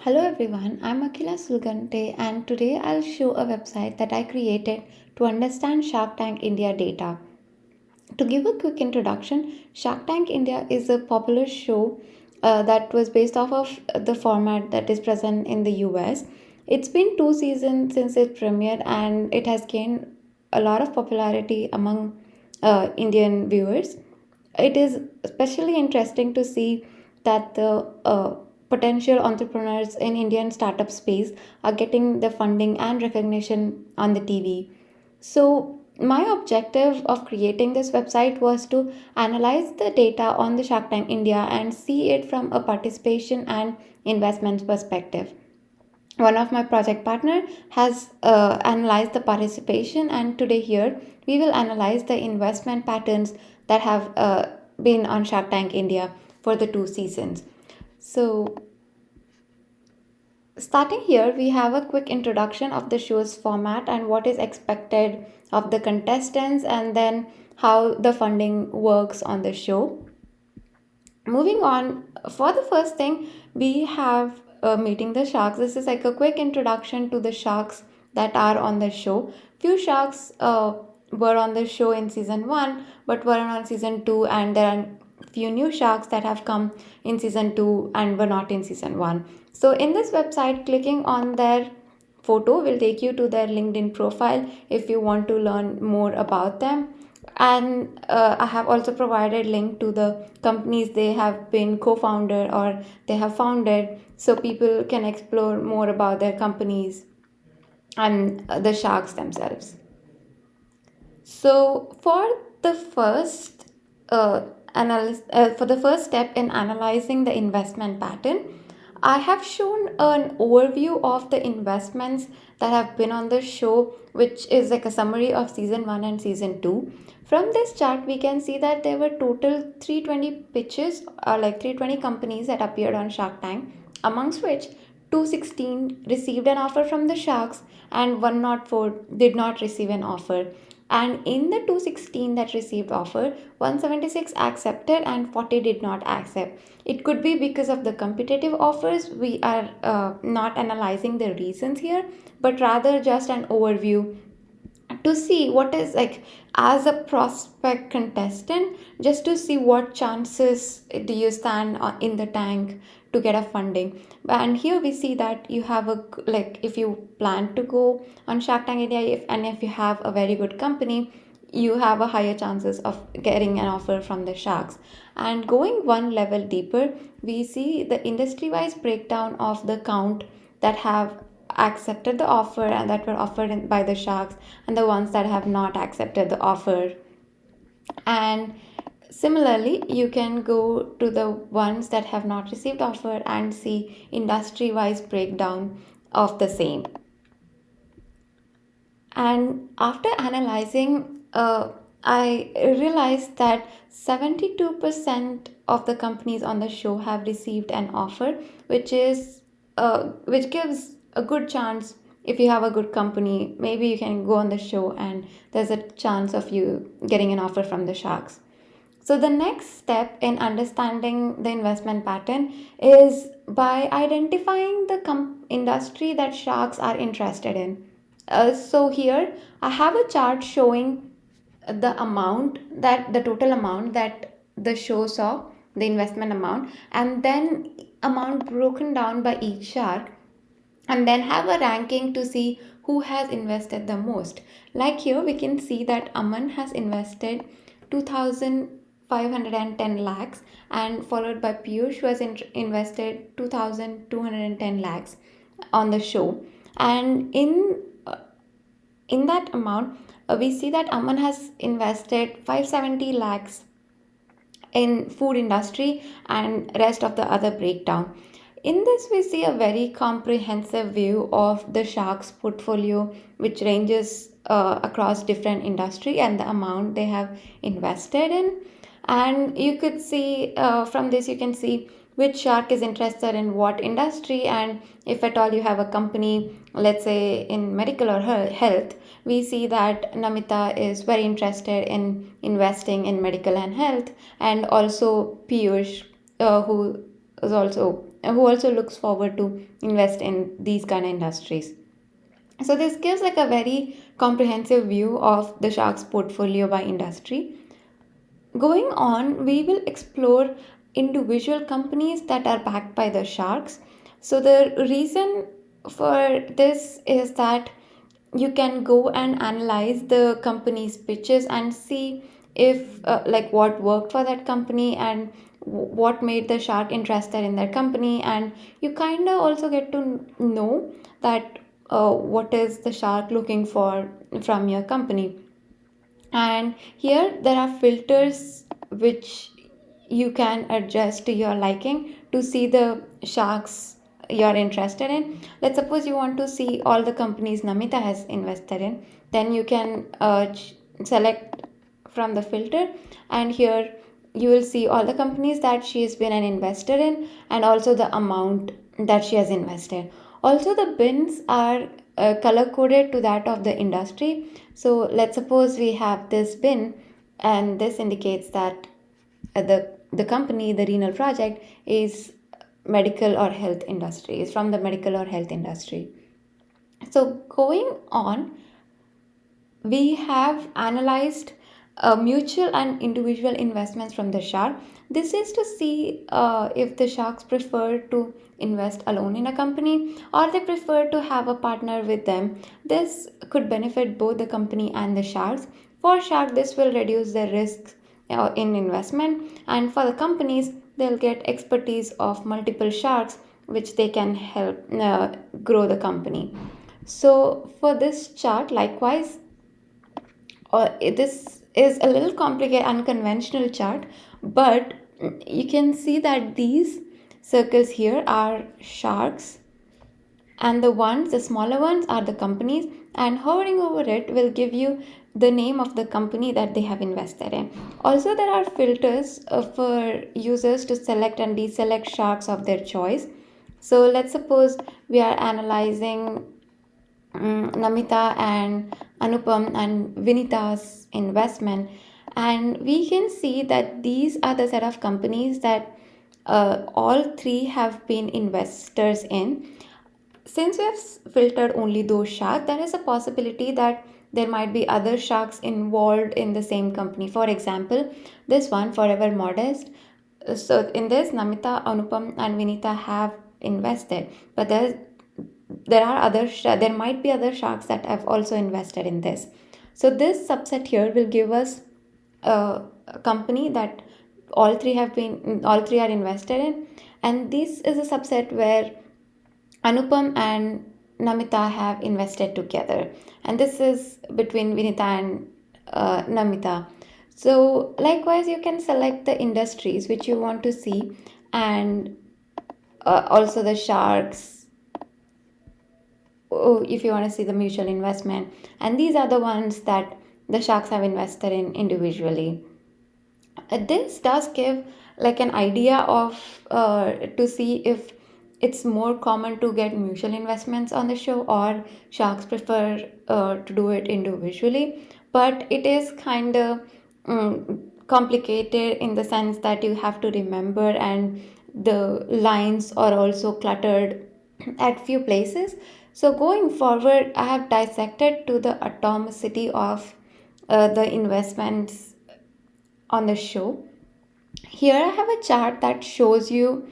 Hello everyone, I'm Akila Sulgante and today I'll show a website that I created to understand Shark Tank India data. To give a quick introduction, Shark Tank India is a popular show that was based off of the format that is present in the US. It's been 2 seasons since it premiered and it has gained a lot of popularity among Indian viewers. It is especially interesting to see that the potential entrepreneurs in Indian startup space are getting the funding and recognition on the TV. So, my objective of creating this website was to analyze the data on the Shark Tank India and see it from a participation and investment perspective. One of my project partner has analyzed the participation, and today here we will analyze the investment patterns that have been on Shark Tank India for the 2 seasons. So starting here, we have a quick introduction of the show's format and what is expected of the contestants, and then how the funding works on the show. Moving on, for the first thing, we have meeting the sharks. This is like a quick introduction to the sharks that are on the show. Few sharks were on the show in season 1 but weren't on season 2, and there are few new sharks that have come in season 2 and were not in season 1. So in this website, clicking on their photo will take you to their LinkedIn profile if you want to learn more about them. And I have also provided link to the companies they have been co-founded or they have founded, so people can explore more about their companies and the sharks themselves. So for the first step in analyzing the investment pattern, I have shown an overview of the investments that have been on the show, which is like a summary of season 1 and season 2. From this chart, we can see that there were total 320 pitches, or like 320 companies that appeared on Shark Tank, amongst which 216 received an offer from the sharks and 104 did not receive an offer. And in the 216 that received offer, 176 accepted and 40 did not accept. It could be because of the competitive offers. We are not analyzing the reasons here, but rather just an overview to see what is like, as a prospect contestant, just to see what chances do you stand in the tank to get a funding. And here we see that you have a, like, if you plan to go on Shark Tank India, if you have a very good company, you have a higher chances of getting an offer from the sharks. And going one level deeper, we see the industry wise breakdown of the count that have accepted the offer and that were offered by the sharks, and the ones that have not accepted the offer. And similarly, you can go to the ones that have not received offer and see industry wise breakdown of the same. And after analyzing, I realized that 72% of the companies on the show have received an offer, which gives a good chance. If you have a good company, maybe you can go on the show and there's a chance of you getting an offer from the sharks. So, the next step in understanding the investment pattern is by identifying the industry that sharks are interested in. So, here I have a chart showing the total amount that the show saw, the investment amount, and then amount broken down by each shark, and then have a ranking to see who has invested the most. Like here, we can see that Aman has invested 2,510 lakhs, and followed by Piyush, who has invested 2,210 lakhs on the show. And in that amount, we see that Aman has invested 570 lakhs in food industry and rest of the other breakdown. In this, we see a very comprehensive view of the sharks portfolio, which ranges across different industry and the amount they have invested in. And you could see from this, you can see which shark is interested in what industry, and if at all you have a company, let's say in medical or health, we see that Namita is very interested in investing in medical and health, and also Piyush, who is also who also looks forward to invest in these kind of industries. So this gives like a very comprehensive view of the shark's portfolio by industry. Going on, we will explore individual companies that are backed by the sharks. So, the reason for this is that you can go and analyze the company's pitches and see if, like, what worked for that company and what made the shark interested in that company. And you kind of also get to know that what is the shark looking for from your company. And here there are filters which you can adjust to your liking to see the sharks you're interested in. Let's suppose you want to see all the companies Namita has invested in, then you can select from the filter, and here you will see all the companies that she has been an investor in and also the amount that she has invested. Also, the bins are color coded to that of the industry. So let's suppose we have this bin, and this indicates that the company, the renal project, is medical or health industry, is from the medical or health industry. So going on, we have analyzed mutual and individual investments from the shark. This is to see if the sharks prefer to invest alone in a company or they prefer to have a partner with them. This could benefit both the company and the sharks. For shark, this will reduce their risks in investment, and for the companies, they'll get expertise of multiple sharks which they can help grow the company. So for this chart, likewise, this is a little complicated, unconventional chart, but you can see that these circles here are sharks, and the smaller ones are the companies, and hovering over it will give you the name of the company that they have invested in. Also, there are filters for users to select and deselect sharks of their choice. So let's suppose we are analyzing Namita and Anupam and Vinita's investment, and we can see that these are the set of companies that all three have been investors in. Since we have filtered only those sharks, there is a possibility that there might be other sharks involved in the same company. For example, this one, Forever Modest. So in this, Namita, Anupam, and Vinita have invested, but there might be other sharks that have also invested in this. So this subset here will give us a company that all three are invested in, and this is a subset where Anupam and Namita have invested together, and this is between Vinita and Namita. So, likewise, you can select the industries which you want to see, and also the sharks, if you want to see the mutual investment. And these are the ones that the sharks have invested in individually. This does give like an idea of to see if it's more common to get mutual investments on the show or sharks prefer to do it individually, but it is kind of complicated in the sense that you have to remember, and the lines are also cluttered at few places. So going forward, I have dissected to the atomicity of the investments on the show. Here I have a chart that shows you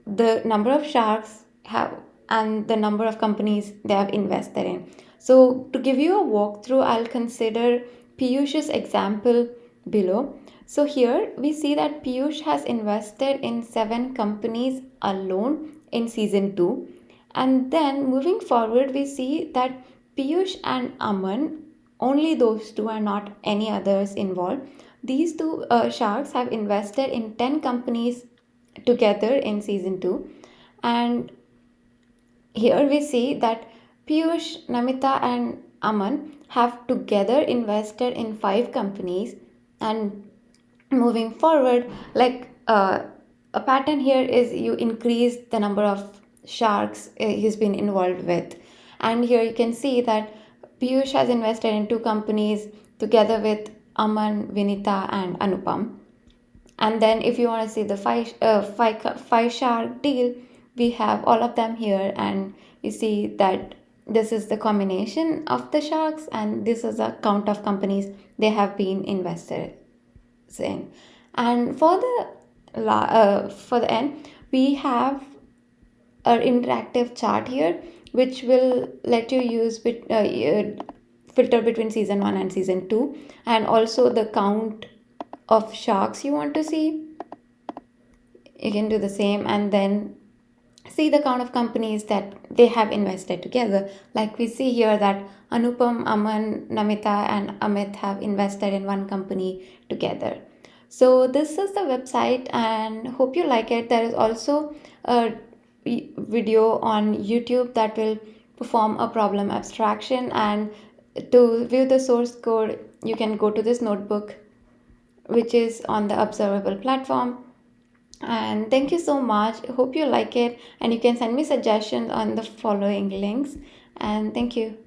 the number of sharks have and the number of companies they have invested in. So to give you a walkthrough, I'll consider Piyush's example below. So here we see that Piyush has invested in 7 companies alone in season 2. And then moving forward, we see that Piyush and Aman, only those two and not any others involved, these two sharks have invested in 10 companies together in season 2. And here we see that Piyush, Namita, and Aman have together invested in 5 companies. And moving forward, like a pattern here is you increase the number of sharks he's been involved with. And here you can see that Piyush has invested in 2 companies together with Aman, Vinita, and Anupam. And then if you want to see the five shark deal, we have all of them here, and you see that this is the combination of the sharks, and this is a count of companies they have been invested in. And for the end, we have an interactive chart here, which will let you filter between season 1 and season 2, and also the count of sharks you want to see. You can do the same, and then see the count of companies that they have invested together. Like we see here that Anupam, Aman, Namita, and Amit have invested in one company together. So this is the website, and hope you like it. There is also a video on YouTube that will perform a problem abstraction, and to view the source code you can go to this notebook, which is on the observable platform. And thank you so much. Hope you like it, and you can send me suggestions on the following links. And thank you.